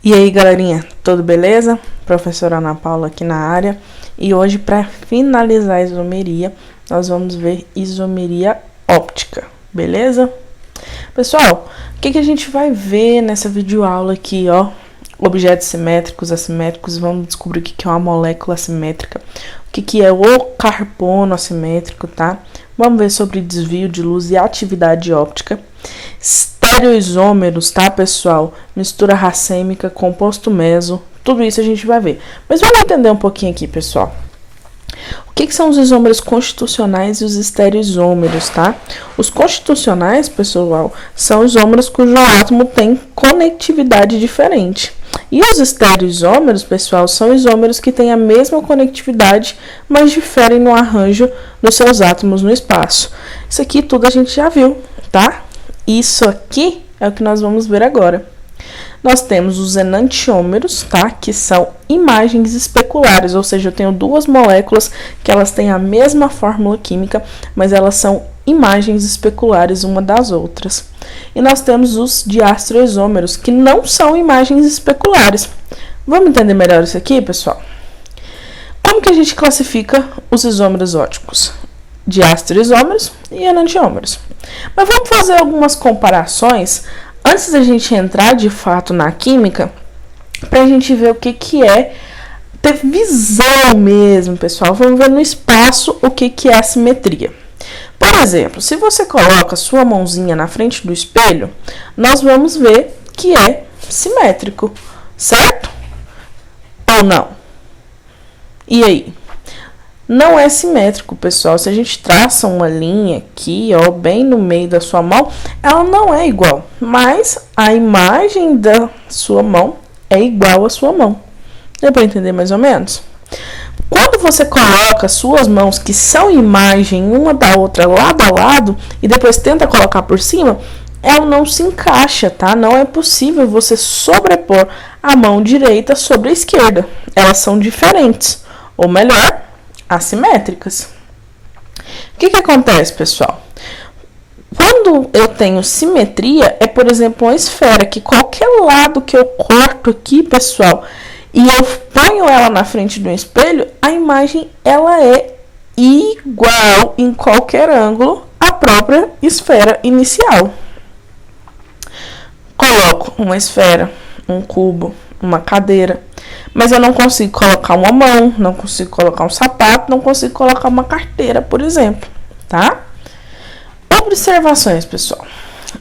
E aí, galerinha, tudo beleza? Professora Ana Paula aqui na área. E hoje, para finalizar a isomeria, nós vamos ver isomeria óptica, beleza? Pessoal, o que a gente vai ver nessa videoaula aqui, ó? Objetos simétricos, assimétricos, vamos descobrir o que é uma molécula assimétrica, o que é o carbono assimétrico, tá? Vamos ver sobre desvio de luz e atividade óptica. Estereoisômeros, tá, pessoal? Mistura racêmica, composto meso, tudo isso a gente vai ver. Mas vamos entender um pouquinho aqui, pessoal. O que são os isômeros constitucionais e os estereoisômeros, tá? Os constitucionais, pessoal, são isômeros cujo átomo tem conectividade diferente. E os estereoisômeros, pessoal, são isômeros que têm a mesma conectividade, mas diferem no arranjo dos seus átomos no espaço. Isso aqui tudo a gente já viu, tá? Isso aqui é o que nós vamos ver agora. Nós temos os enantiômeros, tá? Que são imagens especulares, ou seja, eu tenho duas moléculas que elas têm a mesma fórmula química, mas elas são imagens especulares uma das outras. E nós temos os diastroisômeros, que não são imagens especulares. Vamos entender melhor isso aqui, pessoal? Como que a gente classifica os isômeros ópticos? Diastroisômeros e enantiômeros. Mas vamos fazer algumas comparações antes da gente entrar de fato na química, para a gente ver o que é ter visão mesmo, pessoal. Vamos ver no espaço o que é assimetria. Por exemplo, se você coloca sua mãozinha na frente do espelho, nós vamos ver que é simétrico, certo? Ou não? E aí? Não é simétrico, pessoal. Se a gente traça uma linha aqui, ó, bem no meio da sua mão, ela não é igual, mas a imagem da sua mão é igual à sua mão. Deu para entender mais ou menos? Quando você coloca suas mãos, que são imagem uma da outra, lado a lado, e depois tenta colocar por cima, ela não se encaixa, tá? Não é possível você sobrepor a mão direita sobre a esquerda. Elas são diferentes, ou melhor, assimétricas. O que acontece, pessoal? Quando eu tenho simetria, é, por exemplo, uma esfera que qualquer lado que eu corto aqui, pessoal, e eu ponho ela na frente do espelho, a imagem ela é igual em qualquer ângulo à própria esfera inicial. Coloco uma esfera, um cubo, uma cadeira, mas eu não consigo colocar uma mão, não consigo colocar um sapato, não consigo colocar uma carteira, por exemplo, tá? Observações, pessoal.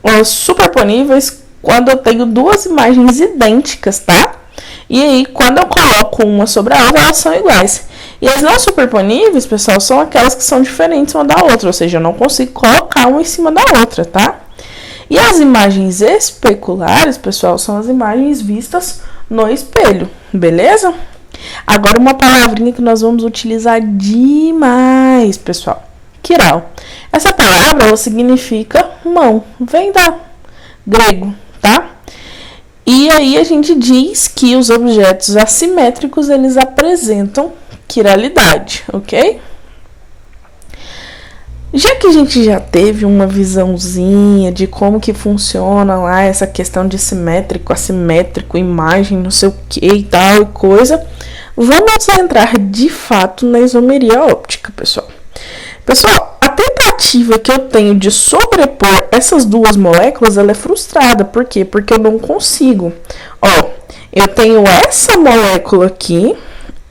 Os superponíveis, quando eu tenho duas imagens idênticas, tá? E aí, quando eu coloco uma sobre a outra, elas são iguais. E as não superponíveis, pessoal, são aquelas que são diferentes uma da outra, ou seja, eu não consigo colocar uma em cima da outra, tá? E as imagens especulares, pessoal, são as imagens vistas no espelho, beleza? Agora uma palavrinha que nós vamos utilizar demais, pessoal. Quiral. Essa palavra, ela significa mão, vem da grego, tá? E aí a gente diz que os objetos assimétricos, eles apresentam quiralidade, ok? Já que a gente já teve uma visãozinha de como que funciona lá essa questão de simétrico, assimétrico, imagem, não sei o que e tal e coisa, vamos entrar de fato na isomeria óptica, pessoal. Pessoal, a tentativa que eu tenho de sobrepor essas duas moléculas, ela é frustrada. Por quê? Porque eu não consigo. Ó, eu tenho essa molécula aqui,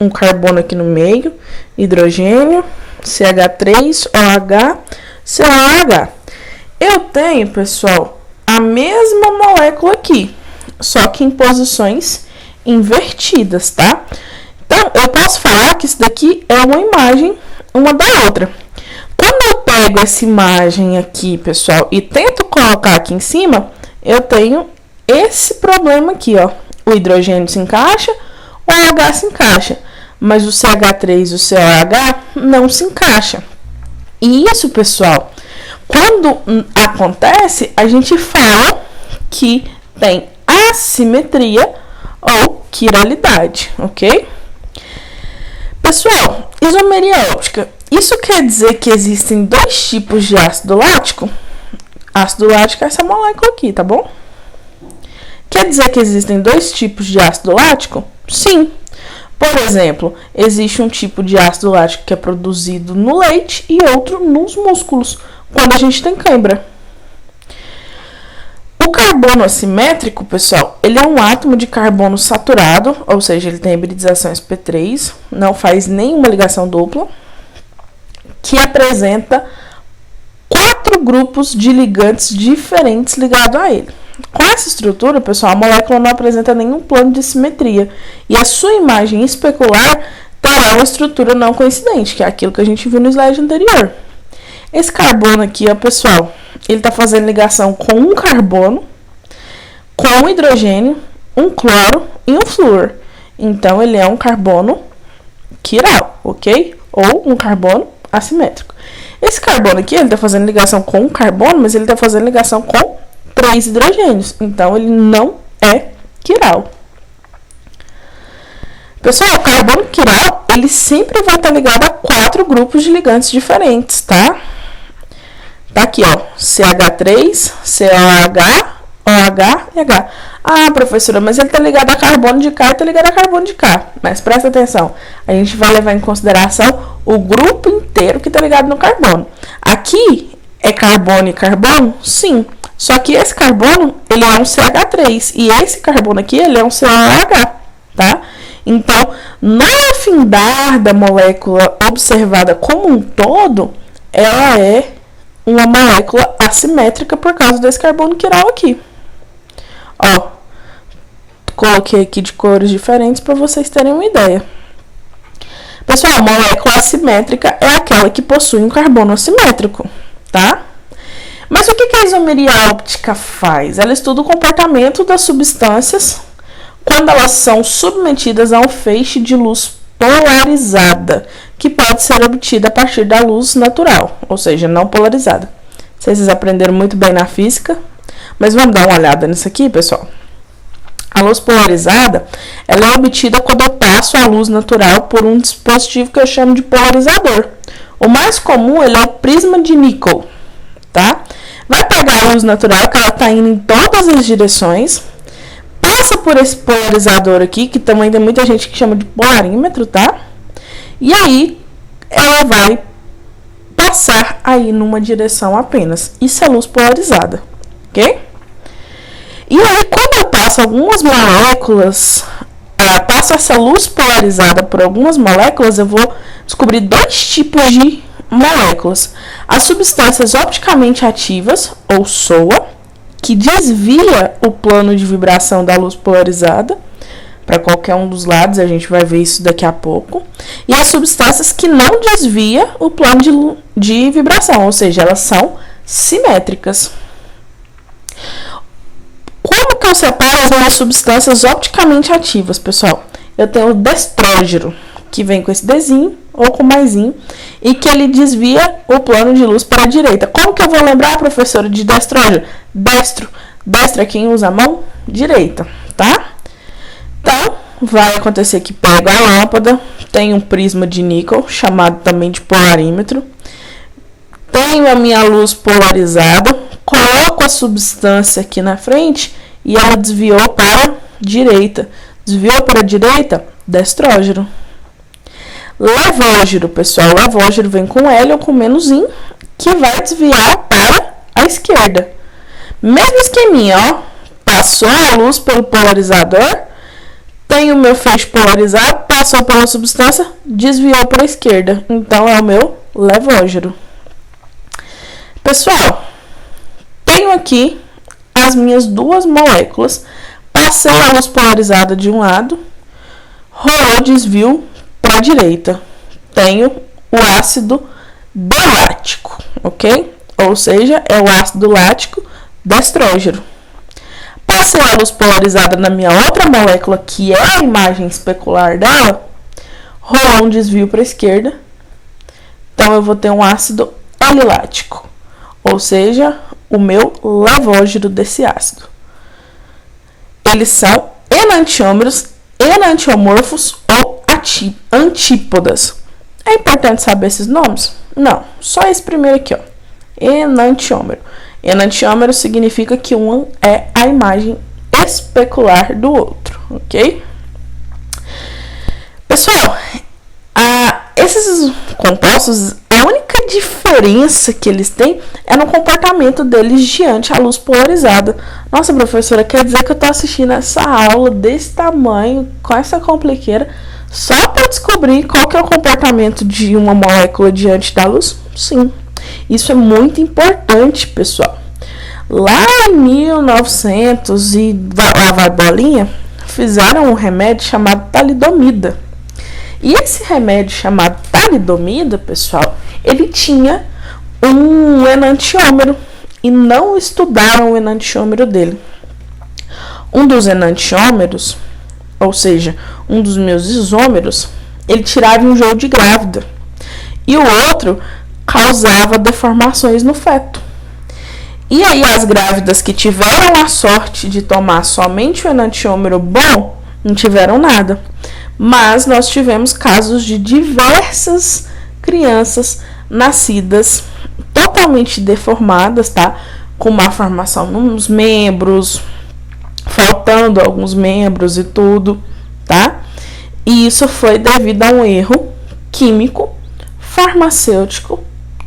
um carbono aqui no meio, hidrogênio, CH3, OH, COH. Eu tenho, pessoal, a mesma molécula aqui, só que em posições invertidas, tá? Então, eu posso falar que isso daqui é uma imagem uma da outra. Quando eu pego essa imagem aqui, pessoal, e tento colocar aqui em cima, eu tenho esse problema aqui, ó. O hidrogênio se encaixa, o OH se encaixa, mas o CH3 e o COH não se encaixa. E isso, pessoal, quando acontece, a gente fala que tem assimetria ou quiralidade, ok? Pessoal, isomeria óptica. Isso quer dizer que existem dois tipos de ácido lático? Ácido lático é essa molécula aqui, tá bom? Quer dizer que existem dois tipos de ácido lático? Sim. Por exemplo, existe um tipo de ácido lático que é produzido no leite e outro nos músculos, quando a gente tem cãibra. O carbono assimétrico, pessoal, ele é um átomo de carbono saturado, ou seja, ele tem hibridização sp3, não faz nenhuma ligação dupla, que apresenta 4 grupos de ligantes diferentes ligados a ele. Com essa estrutura, pessoal, a molécula não apresenta nenhum plano de simetria e a sua imagem especular terá uma estrutura não coincidente, que é aquilo que a gente viu no slide anterior. Esse carbono aqui, ó, pessoal, ele está fazendo ligação com um carbono, com um hidrogênio, um cloro e um flúor. Então, ele é um carbono quiral, ok? Ou um carbono assimétrico. Esse carbono aqui, ele está fazendo ligação com um carbono, mas ele está fazendo ligação com 3 hidrogênios. Então, ele não é quiral. Pessoal, o carbono quiral, ele sempre vai estar ligado a 4 grupos de ligantes diferentes, tá? Tá aqui, ó, CH3, COH, OH e H. Ah, professora, mas ele tá ligado a carbono de K e tá ligado a carbono de K. Mas presta atenção, a gente vai levar em consideração o grupo inteiro que tá ligado no carbono. Aqui é carbono e carbono? Sim. Só que esse carbono, ele é um CH3 e esse carbono aqui, ele é um COH, tá? Então, no afindar da molécula observada como um todo, ela é uma molécula assimétrica por causa desse carbono quiral aqui. Ó, coloquei aqui de cores diferentes para vocês terem uma ideia. Pessoal, a molécula assimétrica é aquela que possui um carbono assimétrico, tá? Mas o que a isomeria óptica faz? Ela estuda o comportamento das substâncias quando elas são submetidas a um feixe de luz polarizada, que pode ser obtida a partir da luz natural, ou seja, não polarizada. Vocês aprenderam muito bem na física, mas vamos dar uma olhada nisso aqui, pessoal. A luz polarizada, ela é obtida quando eu passo a luz natural por um dispositivo que eu chamo de polarizador. O mais comum, ele é o prisma de níquel, tá? Vai pegar a luz natural, que ela está indo em todas as direções, passa por esse polarizador aqui, que também tem muita gente que chama de polarímetro, tá? E aí, ela vai passar aí numa direção apenas. Isso é luz polarizada, ok? E aí, quando eu passo algumas moléculas, passo essa luz polarizada por algumas moléculas, eu vou descobrir 2 tipos de moléculas. As substâncias opticamente ativas, ou SOA, que desvia o plano de vibração da luz polarizada para qualquer um dos lados, a gente vai ver isso daqui a pouco. E as substâncias que não desvia o plano de vibração, ou seja, elas são simétricas. Como que eu separo as minhas substâncias opticamente ativas, pessoal? Eu tenho o destrógeno, que vem com esse Dzinho ou com maisinho, e que ele desvia o plano de luz para a direita. Como que eu vou lembrar, professora, de destrógeno? Destro. Destro é quem usa a mão direita, tá? Então, vai acontecer que pego a lâmpada, tem um prisma de níquel, chamado também de polarímetro, tenho a minha luz polarizada, coloco a substância aqui na frente e ela desviou para a direita. Desviou para a direita, destrógeno. Levógeno, pessoal, levógeno vem com L ou com menusinho, que vai desviar para a esquerda. Mesmo esqueminha, ó, passou a luz pelo polarizador, tem o meu feixe polarizado, passou pela substância, desviou para a esquerda. Então, é o meu levógeno. Pessoal, tenho aqui as minhas 2 moléculas, passei a luz polarizada de um lado, rolou desvio para a direita. Tenho o ácido delático, ok? Ou seja, é o ácido lático destrógeno. Passei a luz polarizada na minha outra molécula, que é a imagem especular dela, rolou um desvio para a esquerda. Então, eu vou ter um ácido alilático, ou seja, o meu levógeno desse ácido. Eles são enantiômeros, enantiomorfos ou antípodas. É importante saber esses nomes? Não, só esse primeiro aqui, ó. Enantiômero. Enantiômero significa que um é a imagem especular do outro, ok? Pessoal, esses compostos, a única diferença que eles têm é no comportamento deles diante a luz polarizada. Nossa, professora, quer dizer que eu tô assistindo essa aula desse tamanho, com essa compliqueira, só para descobrir qual que é o comportamento de uma molécula diante da luz? Sim, isso é muito importante, pessoal. Lá em 1900 e lá vai bolinha, fizeram um remédio chamado talidomida. E esse remédio chamado talidomida, pessoal, ele tinha um enantiômero e não estudaram o enantiômero dele. Um dos enantiômeros, ou seja, um dos meus isômeros, ele tirava enjoo de grávida. E o outro causava deformações no feto. E aí as grávidas que tiveram a sorte de tomar somente o enantiômero bom, não tiveram nada. Mas nós tivemos casos de diversas crianças nascidas totalmente deformadas, tá? Com má formação nos membros, faltando alguns membros e tudo, tá? E isso foi devido a um erro químico, farmacêutico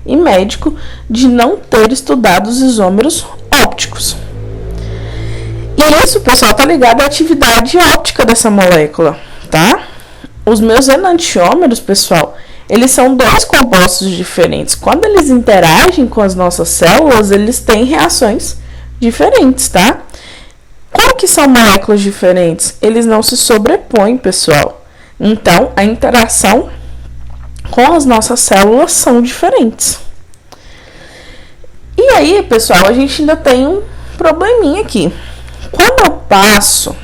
e médico de não ter estudado os isômeros ópticos. E isso, pessoal, tá ligado à atividade óptica dessa molécula, tá? Os meus enantiômeros, pessoal, eles são dois compostos diferentes. Quando eles interagem com as nossas células, eles têm reações diferentes, tá? Como que são moléculas diferentes? Eles não se sobrepõem, pessoal. Então, a interação com as nossas células são diferentes. E aí, pessoal, a gente ainda tem um probleminha aqui. Quando eu passo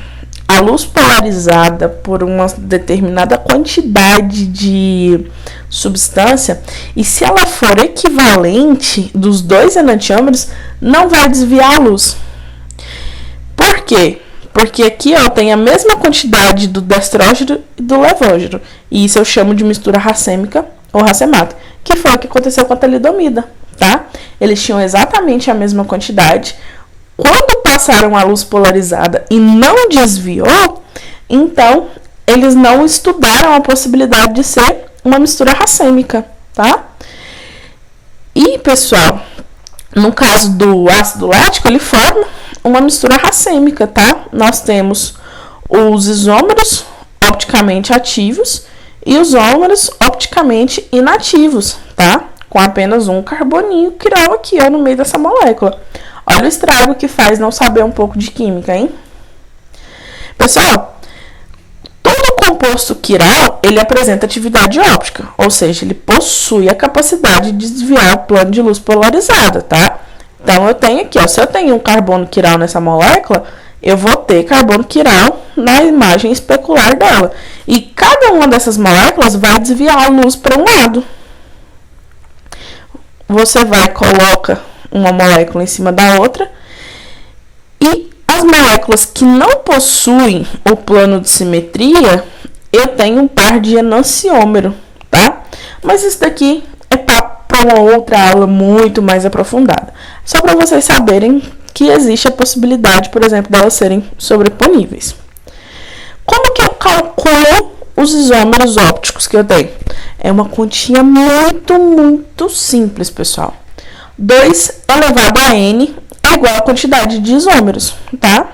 a luz polarizada por uma determinada quantidade de substância, e se ela for equivalente dos dois enantiômeros, não vai desviar a luz. Por quê? Porque aqui ó, tem a mesma quantidade do destrógeno e do levógeno, e isso eu chamo de mistura racêmica ou racemato, que foi o que aconteceu com a talidomida, tá? Eles tinham exatamente a mesma quantidade. Quando passaram a luz polarizada e não desviou, então eles não estudaram a possibilidade de ser uma mistura racêmica, tá? E, pessoal, no caso do ácido lático, ele forma uma mistura racêmica, tá? Nós temos os isômeros opticamente ativos e os isômeros opticamente inativos, tá? Com apenas um carboninho quiral aqui, ó, no meio dessa molécula. Olha o estrago que faz não saber um pouco de química, hein? Pessoal, todo composto quiral, ele apresenta atividade óptica, ou seja, ele possui a capacidade de desviar o plano de luz polarizada, tá? Então, eu tenho aqui, ó, se eu tenho um carbono quiral nessa molécula, eu vou ter carbono quiral na imagem especular dela. E cada uma dessas moléculas vai desviar a luz para um lado. Você vai, coloca uma molécula em cima da outra, e as moléculas que não possuem o plano de simetria, eu tenho um par de enantiômero, tá? Mas isso daqui é para uma outra aula muito mais aprofundada. Só para vocês saberem que existe a possibilidade, por exemplo, delas serem sobreponíveis. Como que eu calculo os isômeros ópticos que eu tenho? É uma continha muito simples, pessoal. 2 elevado a n é igual a quantidade de isômeros, tá?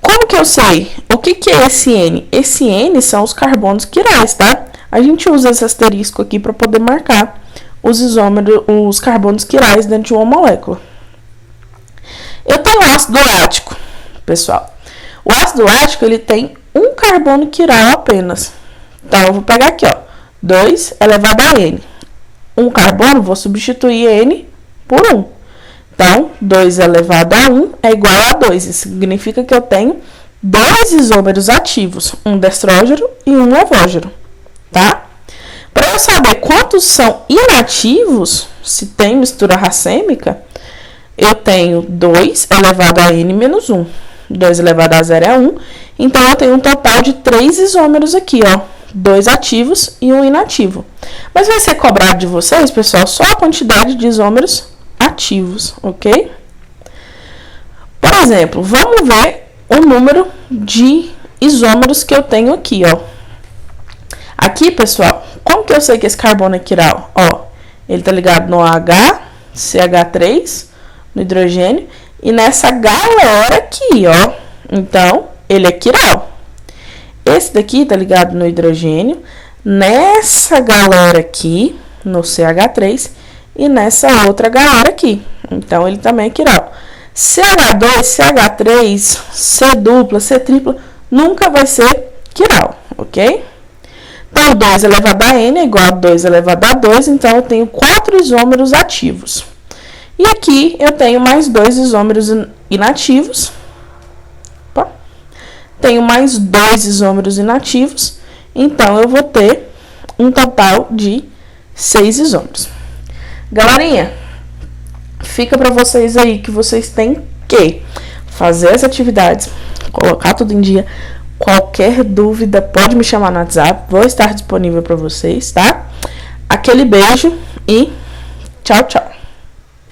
Como que eu sei? O que é esse n? Esse n são os carbonos quirais, tá? A gente usa esse asterisco aqui para poder marcar os isômeros, os carbonos quirais dentro de uma molécula. Eu tenho ácido lático, pessoal. O ácido lático, ele tem um carbono quiral apenas. Então, eu vou pegar aqui, ó, 2 elevado a n. Um carbono, vou substituir n por 1. Então, 2 elevado a 1 é igual a 2. Isso significa que eu tenho 2 isômeros ativos, um destrógeno e um levógeno, tá? Para eu saber quantos são inativos, se tem mistura racêmica, eu tenho 2 elevado a n menos 1. 2 elevado a 0 é 1. Então, eu tenho um total de 3 isômeros aqui, ó. 2 ativos e 1 inativo. Mas vai ser cobrado de vocês, pessoal, só a quantidade de isômeros ativos, ok? Por exemplo, vamos ver o número de isômeros que eu tenho aqui, ó. Aqui, pessoal, como que eu sei que esse carbono é quiral? Ó, ele tá ligado no H, CH3, no hidrogênio, e nessa galera aqui, ó. Então, ele é quiral. Esse daqui tá ligado no hidrogênio, nessa galera aqui, no CH3, e nessa outra galera aqui. Então, ele também é quiral. CH2, CH3, C dupla, C tripla, nunca vai ser quiral, ok? Então, 2 elevado a N é igual a 2 elevado a 2, então eu tenho 4 isômeros ativos. E aqui eu tenho mais 2 isômeros inativos. Opa. Tenho mais 2 isômeros inativos, então eu vou ter um total de 6 isômeros. Galerinha, fica para vocês aí que vocês têm que fazer as atividades, colocar tudo em dia. Qualquer dúvida, pode me chamar no WhatsApp, vou estar disponível para vocês, tá? Aquele beijo e tchau, tchau.